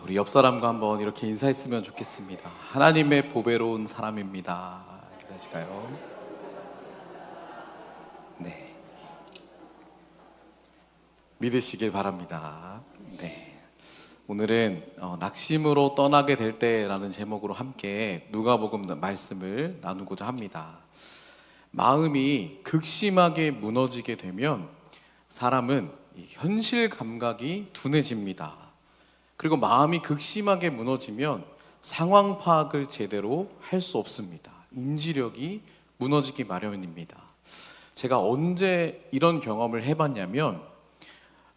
우리 옆 사람과 한번 이렇게 인사했으면 좋겠습니다. 하나님의 보배로운 사람입니다. 인사하실까요? 네, 믿으시길 바랍니다. 네, 오늘은 낙심으로 떠나게 될 때라는 제목으로 함께 누가복음 말씀을 나누고자 합니다. 마음이 극심하게 무너지게 되면 사람은 현실 감각이 둔해집니다. 그리고 마음이 극심하게 무너지면 상황 파악을 제대로 할 수 없습니다. 인지력이 무너지기 마련입니다. 제가 언제 이런 경험을 해봤냐면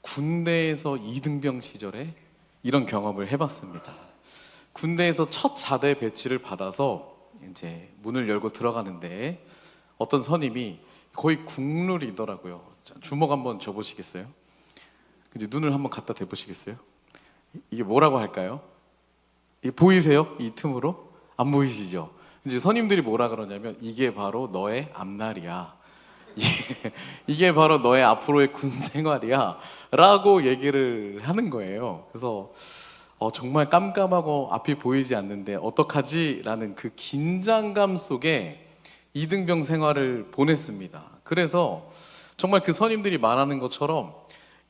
군대에서 이등병 시절에 이런 경험을 해봤습니다. 군대에서 첫 자대 배치를 받아서 이제 문을 열고 들어가는데 어떤 선임이 거의 국룰이더라고요. 주먹 한번 줘보시겠어요? 이제 눈을 한번 갖다 대보시겠어요? 이게 뭐라고 할까요? 이게 보이세요? 이 틈으로? 안 보이시죠? 이제 선임들이 뭐라 그러냐면 이게 바로 너의 앞날이야. 이게 바로 너의 앞으로의 군 생활이야 라고 얘기를 하는 거예요. 그래서 정말 깜깜하고 앞이 보이지 않는데 어떡하지? 라는 그 긴장감 속에 이등병 생활을 보냈습니다. 그래서 정말 그 선임들이 말하는 것처럼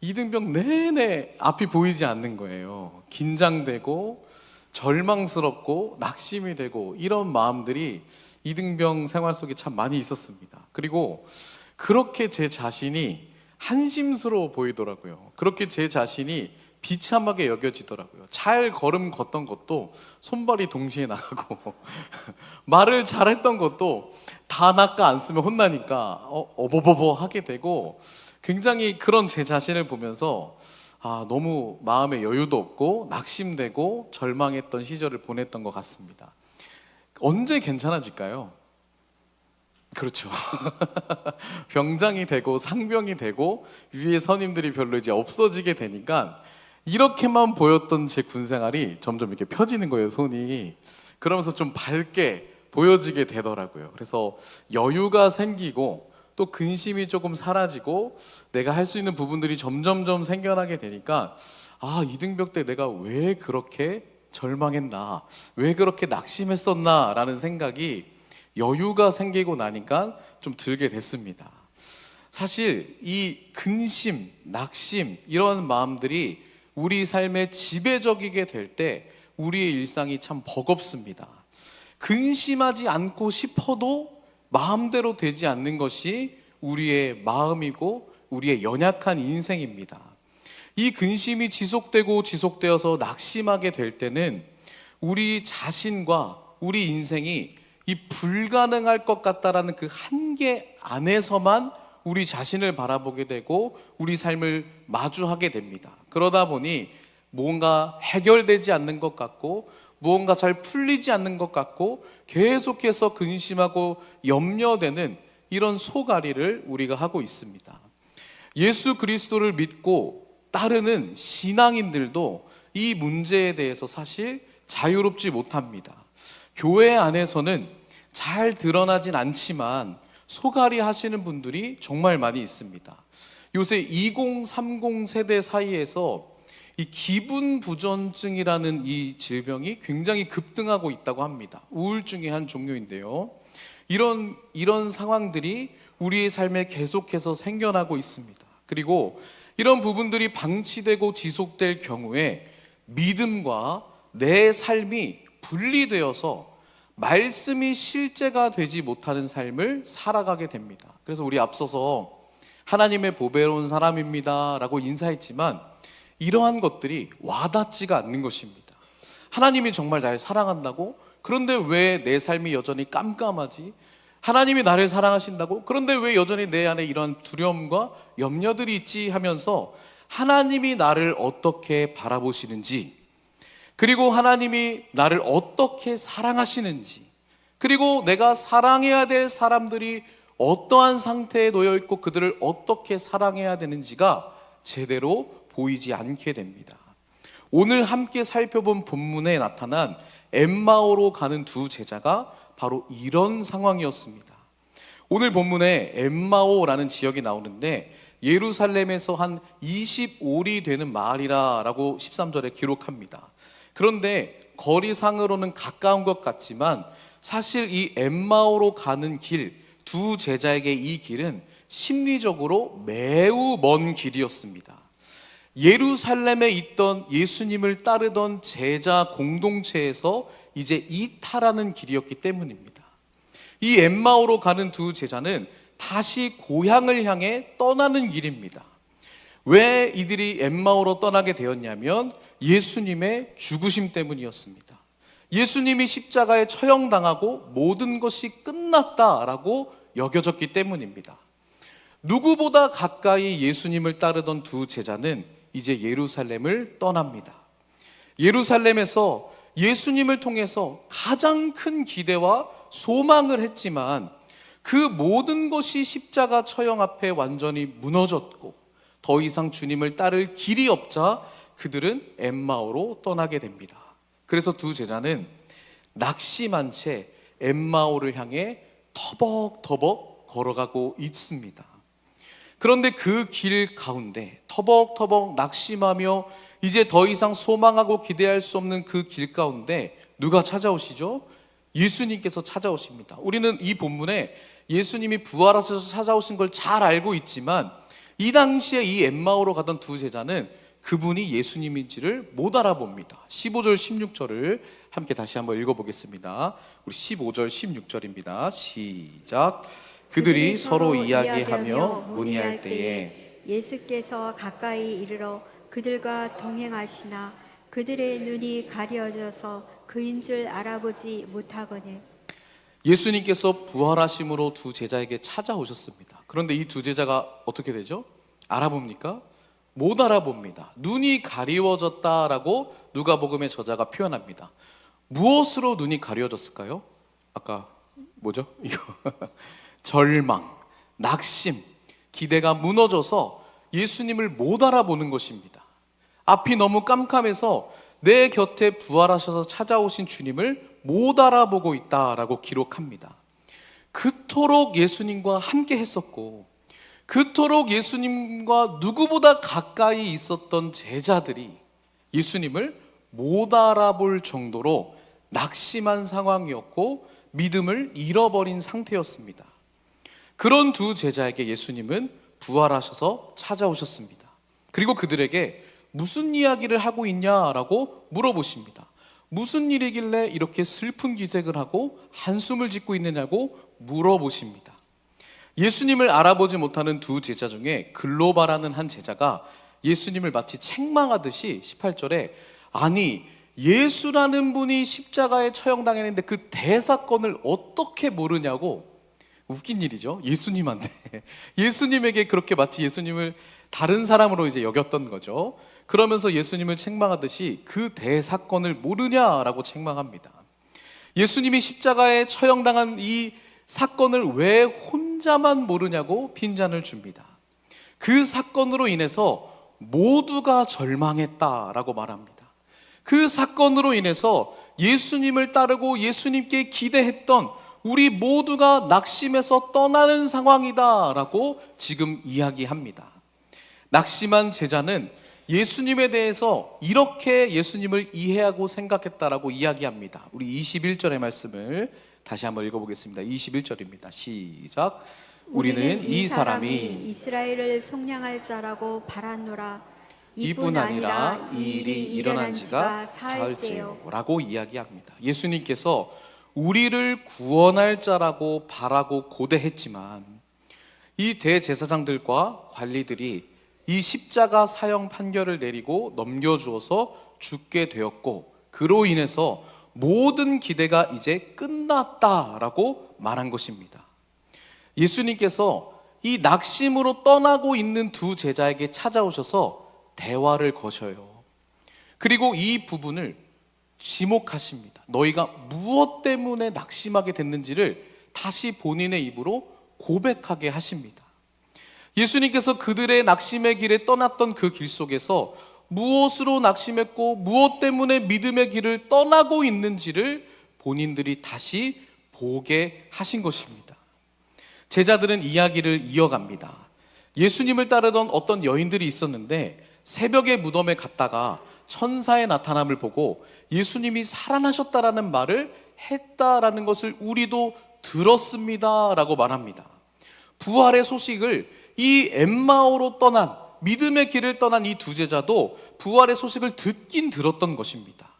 이등병 내내 앞이 보이지 않는 거예요. 긴장되고 절망스럽고 낙심이 되고 이런 마음들이 이등병 생활 속에 참 많이 있었습니다. 그리고 그렇게 제 자신이 한심스러워 보이더라고요. 그렇게 제 자신이 비참하게 여겨지더라고요. 잘 걸음 걷던 것도 손발이 동시에 나가고 말을 잘했던 것도 다 낚아 안 쓰면 혼나니까 어버버버 하게 되고 굉장히 그런 제 자신을 보면서 너무 마음에 여유도 없고 낙심되고 절망했던 시절을 보냈던 것 같습니다. 언제 괜찮아질까요? 그렇죠. 병장이 되고 상병이 되고 위에 선임들이 별로 이제 없어지게 되니까 이렇게만 보였던 제 군생활이 점점 이렇게 펴지는 거예요, 손이. 그러면서 좀 밝게 보여지게 되더라고요. 그래서 여유가 생기고 또 근심이 조금 사라지고 내가 할 수 있는 부분들이 점점점 생겨나게 되니까 이등병 때 내가 왜 그렇게 절망했나, 왜 그렇게 낙심했었나 라는 생각이 여유가 생기고 나니까 좀 들게 됐습니다. 사실 이 근심, 낙심 이런 마음들이 우리 삶에 지배적이게 될 때 우리의 일상이 참 버겁습니다. 근심하지 않고 싶어도 마음대로 되지 않는 것이 우리의 마음이고 우리의 연약한 인생입니다. 이 근심이 지속되어서 낙심하게 될 때는 우리 자신과 우리 인생이 이 불가능할 것 같다라는 그 한계 안에서만 우리 자신을 바라보게 되고 우리 삶을 마주하게 됩니다. 그러다 보니 뭔가 해결되지 않는 것 같고 무언가 잘 풀리지 않는 것 같고 계속해서 근심하고 염려되는 이런 소가리를 우리가 하고 있습니다. 예수 그리스도를 믿고 따르는 신앙인들도 이 문제에 대해서 사실 자유롭지 못합니다. 교회 안에서는 잘 드러나진 않지만 소가리 하시는 분들이 정말 많이 있습니다. 요새 2030 세대 사이에서 이 기분 부전증이라는 이 질병이 굉장히 급등하고 있다고 합니다. 우울증의 한 종류인데요. 이런 상황들이 우리의 삶에 계속해서 생겨나고 있습니다. 그리고 이런 부분들이 방치되고 지속될 경우에 믿음과 내 삶이 분리되어서 말씀이 실제가 되지 못하는 삶을 살아가게 됩니다. 그래서 우리 앞서서 하나님의 보배로운 사람입니다 라고 인사했지만 이러한 것들이 와닿지가 않는 것입니다. 하나님이 정말 날 사랑한다고? 그런데 왜 내 삶이 여전히 깜깜하지? 하나님이 나를 사랑하신다고? 그런데 왜 여전히 내 안에 이런 두려움과 염려들이 있지? 하면서 하나님이 나를 어떻게 바라보시는지, 그리고 하나님이 나를 어떻게 사랑하시는지, 그리고 내가 사랑해야 될 사람들이 어떠한 상태에 놓여 있고 그들을 어떻게 사랑해야 되는지가 제대로 보이지 않게 됩니다. 오늘 함께 살펴본 본문에 나타난 엠마오로 가는 두 제자가 바로 이런 상황이었습니다. 오늘 본문에 엠마오라는 지역이 나오는데 예루살렘에서 한 25리 되는 마을이라고 13절에 기록합니다. 그런데 거리상으로는 가까운 것 같지만 사실 이 엠마오로 가는 길, 두 제자에게 이 길은 심리적으로 매우 먼 길이었습니다. 예루살렘에 있던 예수님을 따르던 제자 공동체에서 이제 이탈하는 길이었기 때문입니다. 이 엠마오로 가는 두 제자는 다시 고향을 향해 떠나는 길입니다. 왜 이들이 엠마오로 떠나게 되었냐면 예수님의 죽으심 때문이었습니다. 예수님이 십자가에 처형당하고 모든 것이 끝났다라고 여겨졌기 때문입니다. 누구보다 가까이 예수님을 따르던 두 제자는 이제 예루살렘을 떠납니다. 예루살렘에서 예수님을 통해서 가장 큰 기대와 소망을 했지만 그 모든 것이 십자가 처형 앞에 완전히 무너졌고 더 이상 주님을 따를 길이 없자 그들은 엠마오로 떠나게 됩니다. 그래서 두 제자는 낙심한 채 엠마오를 향해 터벅터벅 걸어가고 있습니다. 그런데 그 길 가운데 터벅터벅 낙심하며 이제 더 이상 소망하고 기대할 수 없는 그 길 가운데 누가 찾아오시죠? 예수님께서 찾아오십니다. 우리는 이 본문에 예수님이 부활하셔서 찾아오신 걸 잘 알고 있지만 이 당시에 이 엠마오로 가던 두 제자는 그분이 예수님인지를 못 알아봅니다. 15절 16절을 함께 다시 한번 읽어보겠습니다. 우리 15절 16절입니다. 시작. 그들이 서로 이야기하며 문의할 때에 예수께서 가까이 이르러 그들과 동행하시나 그들의 눈이 가려져서 그인 줄 알아보지 못하거늘. 예수님께서 부활하심으로 두 제자에게 찾아오셨습니다. 그런데 이 두 제자가 어떻게 되죠? 알아봅니까? 못 알아봅니다. 눈이 가리워졌다라고 누가복음의 저자가 표현합니다. 무엇으로 눈이 가려졌을까요? 아까 뭐죠? 이거 절망, 낙심, 기대가 무너져서 예수님을 못 알아보는 것입니다. 앞이 너무 깜깜해서 내 곁에 부활하셔서 찾아오신 주님을 못 알아보고 있다라고 기록합니다. 그토록 예수님과 함께 했었고 그토록 예수님과 누구보다 가까이 있었던 제자들이 예수님을 못 알아볼 정도로 낙심한 상황이었고 믿음을 잃어버린 상태였습니다. 그런 두 제자에게 예수님은 부활하셔서 찾아오셨습니다. 그리고 그들에게 무슨 이야기를 하고 있냐라고 물어보십니다. 무슨 일이길래 이렇게 슬픈 기색을 하고 한숨을 짓고 있느냐고 물어보십니다. 예수님을 알아보지 못하는 두 제자 중에 글로바라는 한 제자가 예수님을 마치 책망하듯이 18절에 아니 예수라는 분이 십자가에 처형당했는데 그 대사건을 어떻게 모르냐고. 웃긴 일이죠. 예수님에게 그렇게 마치 예수님을 다른 사람으로 이제 여겼던 거죠. 그러면서 예수님을 책망하듯이 그 대사건을 모르냐라고 책망합니다. 예수님이 십자가에 처형당한 이 사건을 왜 혼자만 모르냐고 빈잔을 줍니다. 그 사건으로 인해서 모두가 절망했다라고 말합니다. 그 사건으로 인해서 예수님을 따르고 예수님께 기대했던 우리 모두가 낙심해서 떠나는 상황이다라고 지금 이야기합니다. 낙심한 제자는 예수님에 대해서 이렇게 예수님을 이해하고 생각했다라고 이야기합니다. 우리 21절의 말씀을 다시 한번 읽어보겠습니다. 21절입니다. 시작. 우리는 이 사람이 이스라엘을 속량할 자라고 바랐노라. 이뿐 아니라 이 일이 일어난 지가 사흘째요 라고 이야기합니다. 예수님께서 우리를 구원할 자라고 바라고 고대했지만 이 대제사장들과 관리들이 이 십자가 사형 판결을 내리고 넘겨주어서 죽게 되었고 그로 인해서 모든 기대가 이제 끝났다라고 말한 것입니다. 예수님께서 이 낙심으로 떠나고 있는 두 제자에게 찾아오셔서 대화를 거셔요. 그리고 이 부분을 지목하십니다. 너희가 무엇 때문에 낙심하게 됐는지를 다시 본인의 입으로 고백하게 하십니다. 예수님께서 그들의 낙심의 길에 떠났던 그 길 속에서 무엇으로 낙심했고 무엇 때문에 믿음의 길을 떠나고 있는지를 본인들이 다시 보게 하신 것입니다. 제자들은 이야기를 이어갑니다. 예수님을 따르던 어떤 여인들이 있었는데 새벽에 무덤에 갔다가 천사의 나타남을 보고 예수님이 살아나셨다라는 말을 했다라는 것을 우리도 들었습니다 라고 말합니다. 부활의 소식을 이 엠마오로 떠난, 믿음의 길을 떠난 이 두 제자도 부활의 소식을 듣긴 들었던 것입니다.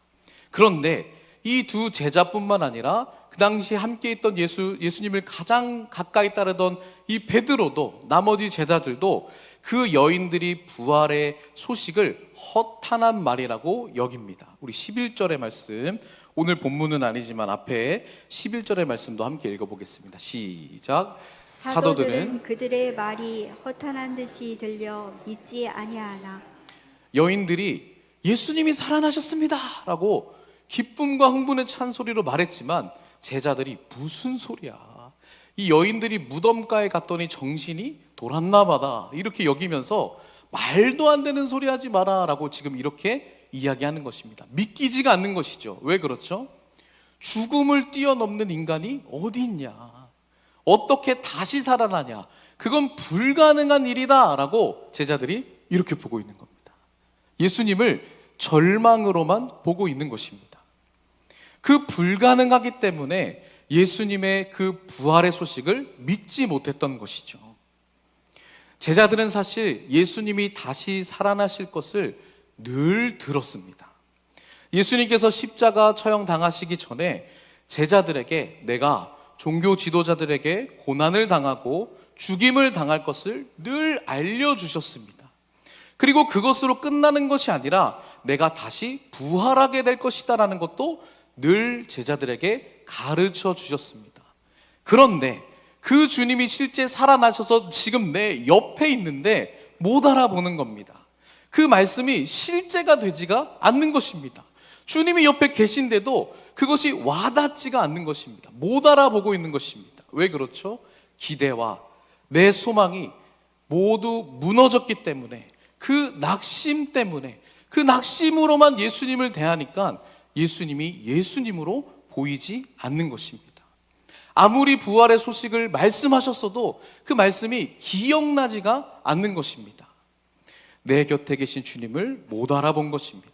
그런데 이 두 제자뿐만 아니라 그 당시 함께 있던 예수님을 가장 가까이 따르던 이 베드로도, 나머지 제자들도 그 여인들이 부활의 소식을 허탄한 말이라고 여깁니다. 우리 11절의 말씀, 오늘 본문은 아니지만 앞에 11절의 말씀도 함께 읽어보겠습니다. 시작. 사도들은 그들의 말이 허탄한 듯이 들려 믿지 아니하나 여인들이 예수님이 살아나셨습니다 라고 기쁨과 흥분에 찬 소리로 말했지만 제자들이 무슨 소리야, 이 여인들이 무덤가에 갔더니 정신이 돌았나 보다 이렇게 여기면서 말도 안 되는 소리 하지 마라 라고 지금 이렇게 이야기하는 것입니다. 믿기지가 않는 것이죠. 왜 그렇죠? 죽음을 뛰어넘는 인간이 어디 있냐, 어떻게 다시 살아나냐, 그건 불가능한 일이다 라고 제자들이 이렇게 보고 있는 겁니다. 예수님을 절망으로만 보고 있는 것입니다. 그 불가능하기 때문에 예수님의 그 부활의 소식을 믿지 못했던 것이죠. 제자들은 사실 예수님이 다시 살아나실 것을 늘 들었습니다. 예수님께서 십자가 처형 당하시기 전에 제자들에게 내가 종교 지도자들에게 고난을 당하고 죽임을 당할 것을 늘 알려주셨습니다. 그리고 그것으로 끝나는 것이 아니라 내가 다시 부활하게 될 것이다 라는 것도 늘 제자들에게 가르쳐 주셨습니다. 그런데 그 주님이 실제 살아나셔서 지금 내 옆에 있는데 못 알아보는 겁니다. 그 말씀이 실제가 되지가 않는 것입니다. 주님이 옆에 계신데도 그것이 와닿지가 않는 것입니다. 못 알아보고 있는 것입니다. 왜 그렇죠? 기대와 내 소망이 모두 무너졌기 때문에, 그 낙심 때문에, 그 낙심으로만 예수님을 대하니까 예수님이 예수님으로 보이지 않는 것입니다. 아무리 부활의 소식을 말씀하셨어도 그 말씀이 기억나지가 않는 것입니다. 내 곁에 계신 주님을 못 알아본 것입니다.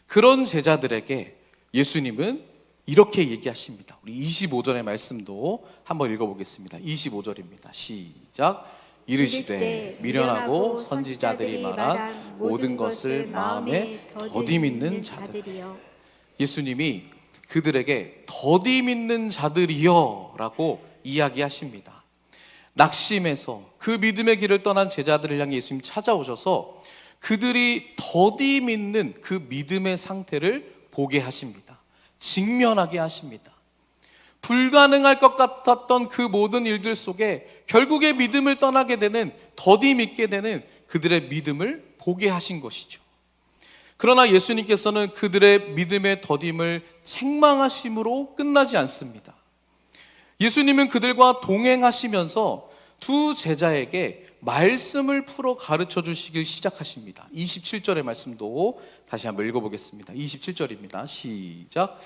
그런 제자들에게 예수님은 이렇게 얘기하십니다. 우리 25절의 말씀도 한번 읽어보겠습니다. 25절입니다. 시작. 이르시되 미련하고 선지자들이 말한 모든 것을 마음에 더디 믿는 자들이여. 예수님이 그들에게 더디 믿는 자들이여 라고 이야기하십니다. 낙심해서 그 믿음의 길을 떠난 제자들을 향해 예수님 찾아오셔서 그들이 더디 믿는 그 믿음의 상태를 보게 하십니다. 직면하게 하십니다. 불가능할 것 같았던 그 모든 일들 속에 결국에 믿음을 떠나게 되는, 더디 믿게 되는 그들의 믿음을 보게 하신 것이죠. 그러나 예수님께서는 그들의 믿음의 더딤을 책망하심으로 끝나지 않습니다. 예수님은 그들과 동행하시면서 두 제자에게 말씀을 풀어 가르쳐 주시길 시작하십니다. 27절의 말씀도 다시 한번 읽어보겠습니다. 27절입니다. 시작.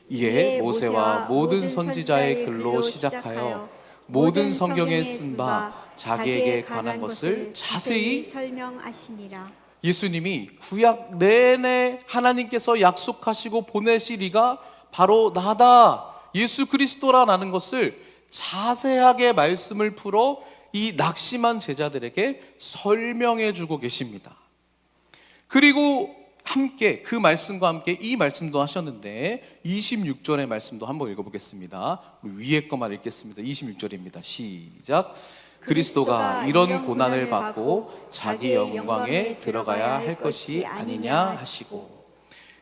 이에 모세와 모든 선지자의 글로 시작하여 모든 성경에 쓴 바 자기에게 관한 것을 자세히 설명하시니라. 예수님이 구약 내내 하나님께서 약속하시고 보내실 이가 바로 나다, 예수 그리스도라는 것을 자세하게 말씀을 풀어 이 낙심한 제자들에게 설명해 주고 계십니다. 그리고 함께 그 말씀과 함께 이 말씀도 하셨는데 26절의 말씀도 한번 읽어보겠습니다. 위에 것만 읽겠습니다. 26절입니다. 시작. 그리스도가 이런 고난을 받고 자기 영광에 들어가야 할 것이 아니냐 하시고.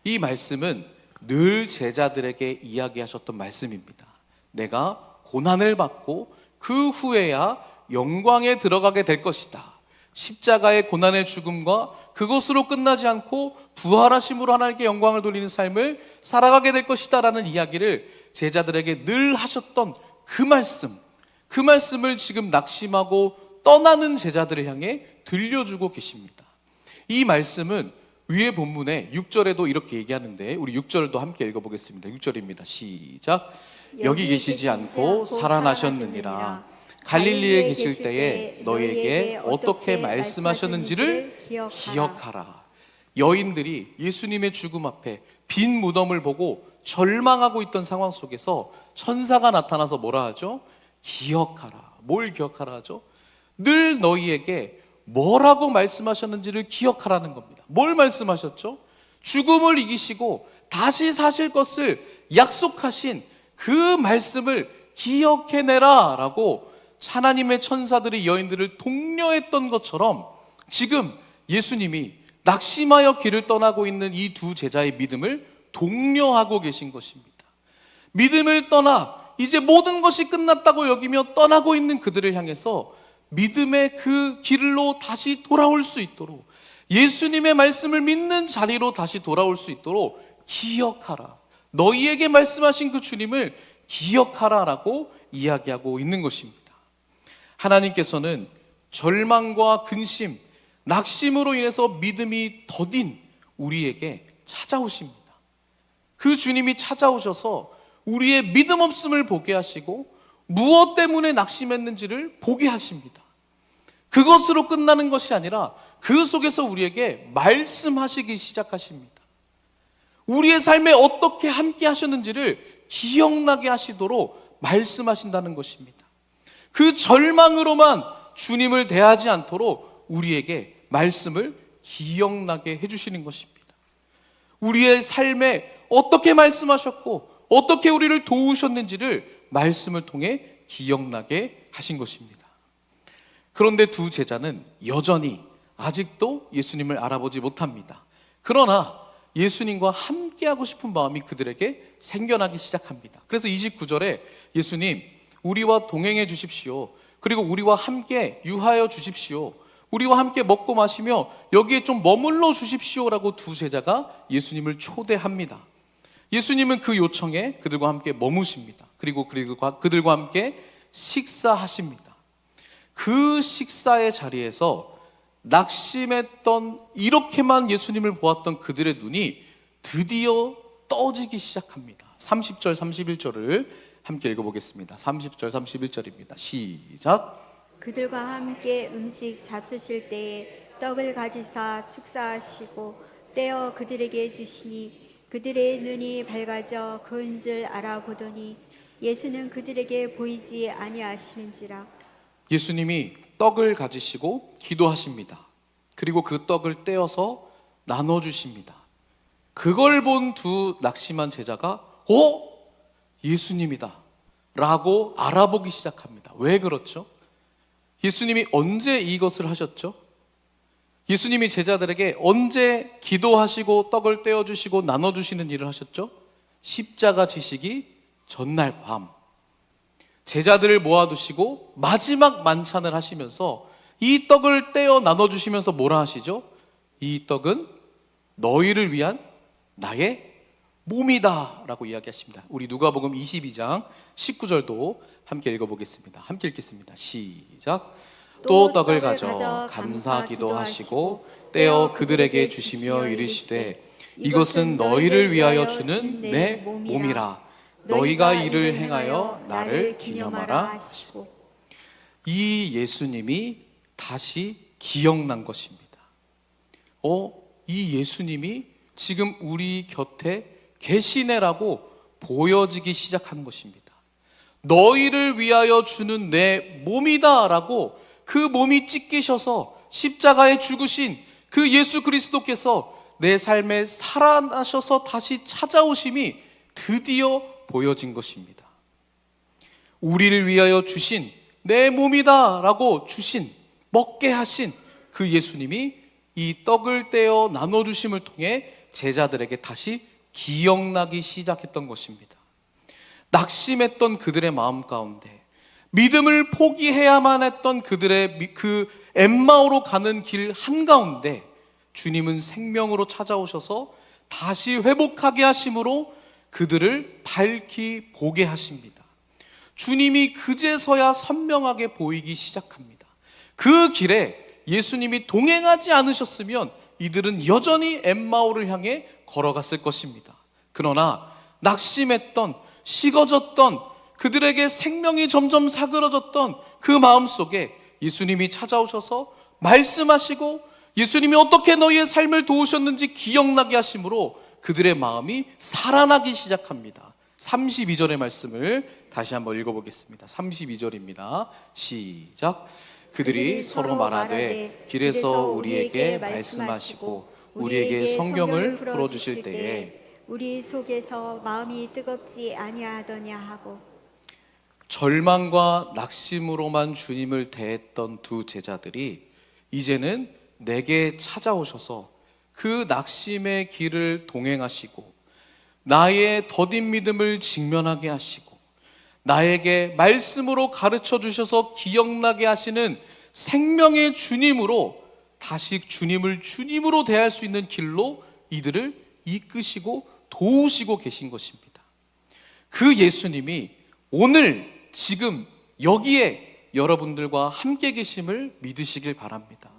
이 말씀은 늘 제자들에게 이야기하셨던 말씀입니다. 내가 고난을 받고 그 후에야 영광에 들어가게 될 것이다. 십자가의 고난의 죽음과 그것으로 끝나지 않고 부활하심으로 하나님께 영광을 돌리는 삶을 살아가게 될 것이다 라는 이야기를 제자들에게 늘 하셨던 그 말씀을 지금 낙심하고 떠나는 제자들을 향해 들려주고 계십니다. 이 말씀은 위에 본문에 6절에도 이렇게 얘기하는데 우리 6절도 함께 읽어보겠습니다. 6절입니다. 시작. 여기 계시지 않고 살아나셨느니라. 갈릴리에 계실 때에 너희에게 어떻게 말씀하셨는지를 기억하라. 여인들이 예수님의 죽음 앞에 빈 무덤을 보고 절망하고 있던 상황 속에서 천사가 나타나서 뭐라 하죠? 기억하라. 뭘 기억하라 하죠? 늘 너희에게 뭐라고 말씀하셨는지를 기억하라는 겁니다. 뭘 말씀하셨죠? 죽음을 이기시고 다시 사실 것을 약속하신 그 말씀을 기억해내라 라고 하나님의 천사들이 여인들을 독려했던 것처럼 지금 예수님이 낙심하여 길을 떠나고 있는 이 두 제자의 믿음을 독려하고 계신 것입니다. 믿음을 떠나 이제 모든 것이 끝났다고 여기며 떠나고 있는 그들을 향해서 믿음의 그 길로 다시 돌아올 수 있도록, 예수님의 말씀을 믿는 자리로 다시 돌아올 수 있도록 기억하라. 너희에게 말씀하신 그 주님을 기억하라 라고 이야기하고 있는 것입니다. 하나님께서는 절망과 근심, 낙심으로 인해서 믿음이 더딘 우리에게 찾아오십니다. 그 주님이 찾아오셔서 우리의 믿음 없음을 보게 하시고 무엇 때문에 낙심했는지를 보게 하십니다. 그것으로 끝나는 것이 아니라 그 속에서 우리에게 말씀하시기 시작하십니다. 우리의 삶에 어떻게 함께 하셨는지를 기억나게 하시도록 말씀하신다는 것입니다. 그 절망으로만 주님을 대하지 않도록 우리에게 말씀을 기억나게 해주시는 것입니다. 우리의 삶에 어떻게 말씀하셨고 어떻게 우리를 도우셨는지를 말씀을 통해 기억나게 하신 것입니다. 그런데 두 제자는 여전히 아직도 예수님을 알아보지 못합니다. 그러나 예수님과 함께하고 싶은 마음이 그들에게 생겨나기 시작합니다. 그래서 29절에 예수님, 우리와 동행해 주십시오. 그리고 우리와 함께 유하여 주십시오. 우리와 함께 먹고 마시며 여기에 좀 머물러 주십시오라고 두 제자가 예수님을 초대합니다. 예수님은 그 요청에 그들과 함께 머무십니다. 그리고 그들과 함께 식사하십니다. 그 식사의 자리에서 낙심했던, 이렇게만 예수님을 보았던 그들의 눈이 드디어 떠지기 시작합니다. 30절 31절을 함께 읽어보겠습니다. 30절 31절입니다. 시작. 그들과 함께 음식 잡수실 때에 떡을 가지사 축사하시고 떼어 그들에게 주시니 그들의 눈이 밝아져 그은 줄 알아보더니 예수는 그들에게 보이지 아니하시는지라. 예수님이 떡을 가지시고 기도하십니다. 그리고 그 떡을 떼어서 나눠주십니다. 그걸 본 두 낙심한 제자가 예수님이다 라고 알아보기 시작합니다. 왜 그렇죠? 예수님이 언제 이것을 하셨죠? 예수님이 제자들에게 언제 기도하시고 떡을 떼어주시고 나눠주시는 일을 하셨죠? 십자가 지시기 전날 밤 제자들을 모아두시고 마지막 만찬을 하시면서 이 떡을 떼어 나눠주시면서 뭐라 하시죠? 이 떡은 너희를 위한 나의 몸이다 라고 이야기하십니다. 우리 누가복음 22장 19절도 함께 읽어보겠습니다. 함께 읽겠습니다. 시작. 또 떡을 가져 감사 기도하시고 떼어 그들에게 주시며 이르시되 이것은 너희를 위하여 주는 내 몸이라. 너희가 이를 행하여 나를 기념하라 하시고. 이 예수님이 다시 기억난 것입니다. 이 예수님이 지금 우리 곁에 계시네라고 보여지기 시작하는 것입니다. 너희를 위하여 주는 내 몸이다 라고 그 몸이 찢기셔서 십자가에 죽으신 그 예수 그리스도께서 내 삶에 살아나셔서 다시 찾아오심이 드디어 보여진 것입니다. 우리를 위하여 주신 내 몸이다 라고 주신, 먹게 하신 그 예수님이 이 떡을 떼어 나눠주심을 통해 제자들에게 다시 기억나기 시작했던 것입니다. 낙심했던 그들의 마음 가운데, 믿음을 포기해야만 했던 그들의 그 엠마오로 가는 길 한가운데 주님은 생명으로 찾아오셔서 다시 회복하게 하심으로 그들을 밝히 보게 하십니다. 주님이 그제서야 선명하게 보이기 시작합니다. 그 길에 예수님이 동행하지 않으셨으면 이들은 여전히 엠마오를 향해 걸어갔을 것입니다. 그러나 낙심했던, 식어졌던, 그들에게 생명이 점점 사그러졌던 그 마음 속에 예수님이 찾아오셔서 말씀하시고 예수님이 어떻게 너희의 삶을 도우셨는지 기억나게 하심으로 그들의 마음이 살아나기 시작합니다. 32절의 말씀을 다시 한번 읽어보겠습니다. 32절입니다. 시작. 그들이 서로 말하되 길에서 우리에게 말씀하시고 우리에게 성경을 풀어주실 때에 우리 속에서 마음이 뜨겁지 아니하더냐 하고. 절망과 낙심으로만 주님을 대했던 두 제자들이 이제는 내게 찾아오셔서 그 낙심의 길을 동행하시고 나의 더딘 믿음을 직면하게 하시고 나에게 말씀으로 가르쳐 주셔서 기억나게 하시는 생명의 주님으로 다시 주님을 주님으로 대할 수 있는 길로 이들을 이끄시고 도우시고 계신 것입니다. 그 예수님이 오늘 지금 여기에 여러분들과 함께 계심을 믿으시길 바랍니다.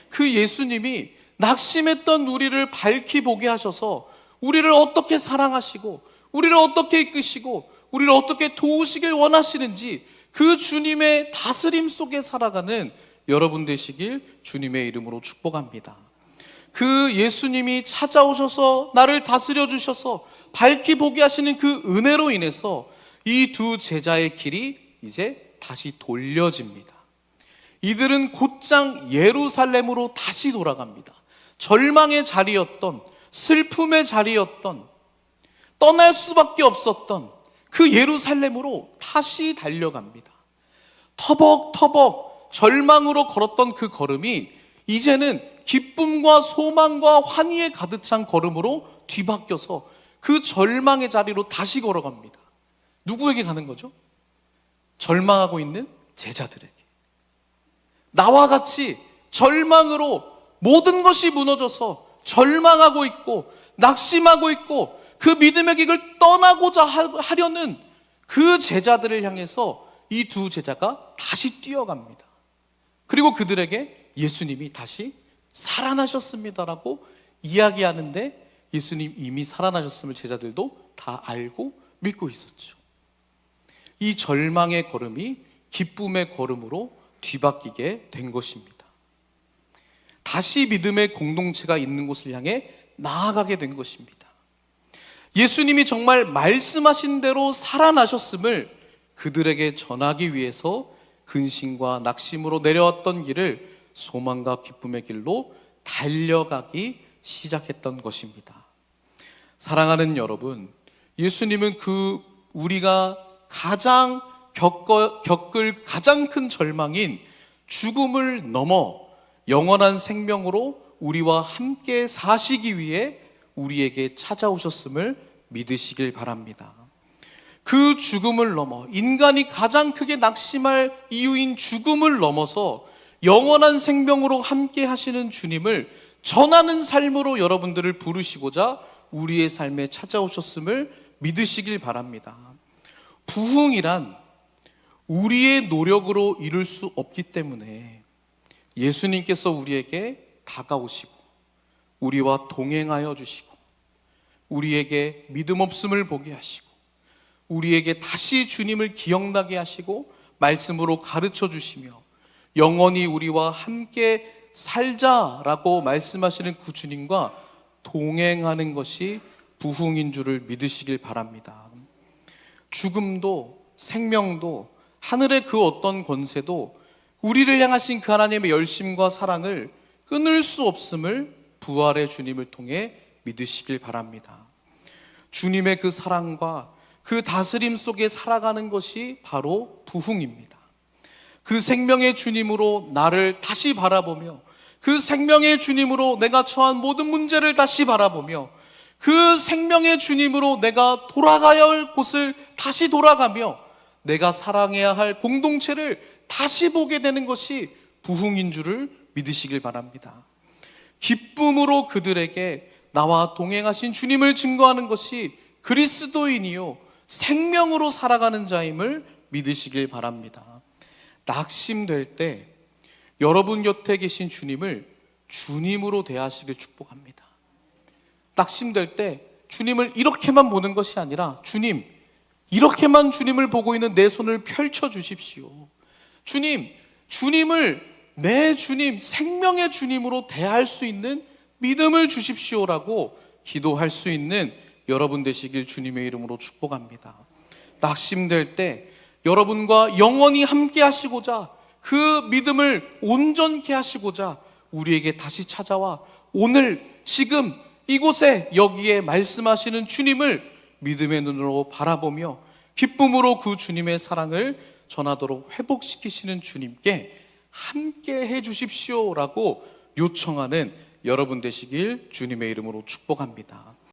그 예수님이 낙심했던 우리를 밝히 보게 하셔서 우리를 어떻게 사랑하시고 우리를 어떻게 이끄시고 우리를 어떻게 도우시길 원하시는지 그 주님의 다스림 속에 살아가는 여러분 되시길 주님의 이름으로 축복합니다. 그 예수님이 찾아오셔서 나를 다스려 주셔서 밝히 보게 하시는 그 은혜로 인해서 이 두 제자의 길이 이제 다시 돌려집니다. 이들은 곧장 예루살렘으로 다시 돌아갑니다. 절망의 자리였던, 슬픔의 자리였던, 떠날 수밖에 없었던 그 예루살렘으로 다시 달려갑니다. 터벅터벅 절망으로 걸었던 그 걸음이 이제는 기쁨과 소망과 환희에 가득 찬 걸음으로 뒤바뀌어서 그 절망의 자리로 다시 걸어갑니다. 누구에게 가는 거죠? 절망하고 있는 제자들에게. 나와 같이 절망으로 모든 것이 무너져서 절망하고 있고 낙심하고 있고 그 믿음의 길을 떠나고자 하려는 그 제자들을 향해서 이 두 제자가 다시 뛰어갑니다. 그리고 그들에게 예수님이 다시 살아나셨습니다라고 이야기하는데 예수님 이미 살아나셨음을 제자들도 다 알고 믿고 있었죠. 이 절망의 걸음이 기쁨의 걸음으로 뒤바뀌게 된 것입니다. 다시 믿음의 공동체가 있는 곳을 향해 나아가게 된 것입니다. 예수님이 정말 말씀하신 대로 살아나셨음을 그들에게 전하기 위해서 근심과 낙심으로 내려왔던 길을 소망과 기쁨의 길로 달려가기 시작했던 것입니다. 사랑하는 여러분, 예수님은 그 우리가 가장 겪을 가장 큰 절망인 죽음을 넘어 영원한 생명으로 우리와 함께 사시기 위해 우리에게 찾아오셨음을 믿으시길 바랍니다. 그 죽음을 넘어 인간이 가장 크게 낙심할 이유인 죽음을 넘어서 영원한 생명으로 함께 하시는 주님을 전하는 삶으로 여러분들을 부르시고자 우리의 삶에 찾아오셨음을 믿으시길 바랍니다. 부흥이란 우리의 노력으로 이룰 수 없기 때문에 예수님께서 우리에게 다가오시고 우리와 동행하여 주시고 우리에게 믿음 없음을 보게 하시고 우리에게 다시 주님을 기억나게 하시고 말씀으로 가르쳐 주시며 영원히 우리와 함께 살자라고 말씀하시는 그 주님과 동행하는 것이 부흥인 줄을 믿으시길 바랍니다. 죽음도 생명도 하늘의 그 어떤 권세도 우리를 향하신 그 하나님의 열심과 사랑을 끊을 수 없음을 부활의 주님을 통해 믿으시길 바랍니다. 주님의 그 사랑과 그 다스림 속에 살아가는 것이 바로 부흥입니다. 그 생명의 주님으로 나를 다시 바라보며 그 생명의 주님으로 내가 처한 모든 문제를 다시 바라보며 그 생명의 주님으로 내가 돌아가야 할 곳을 다시 돌아가며 내가 사랑해야 할 공동체를 다시 보게 되는 것이 부흥인 줄을 믿으시길 바랍니다. 기쁨으로 그들에게 나와 동행하신 주님을 증거하는 것이 그리스도인이요 생명으로 살아가는 자임을 믿으시길 바랍니다. 낙심될 때 여러분 곁에 계신 주님을 주님으로 대하시길 축복합니다. 낙심될 때 주님을 이렇게만 보는 것이 아니라 주님, 이렇게만 주님을 보고 있는 내 손을 펼쳐 주십시오. 주님, 주님을 내 주님, 생명의 주님으로 대할 수 있는 믿음을 주십시오라고 기도할 수 있는 여러분 되시길 주님의 이름으로 축복합니다. 낙심될 때 여러분과 영원히 함께 하시고자, 그 믿음을 온전케 하시고자 우리에게 다시 찾아와 오늘 지금 이곳에 여기에 말씀하시는 주님을 믿음의 눈으로 바라보며 기쁨으로 그 주님의 사랑을 전하도록 회복시키시는 주님께 함께 해 주십시오라고 요청하는 여러분 되시길 주님의 이름으로 축복합니다.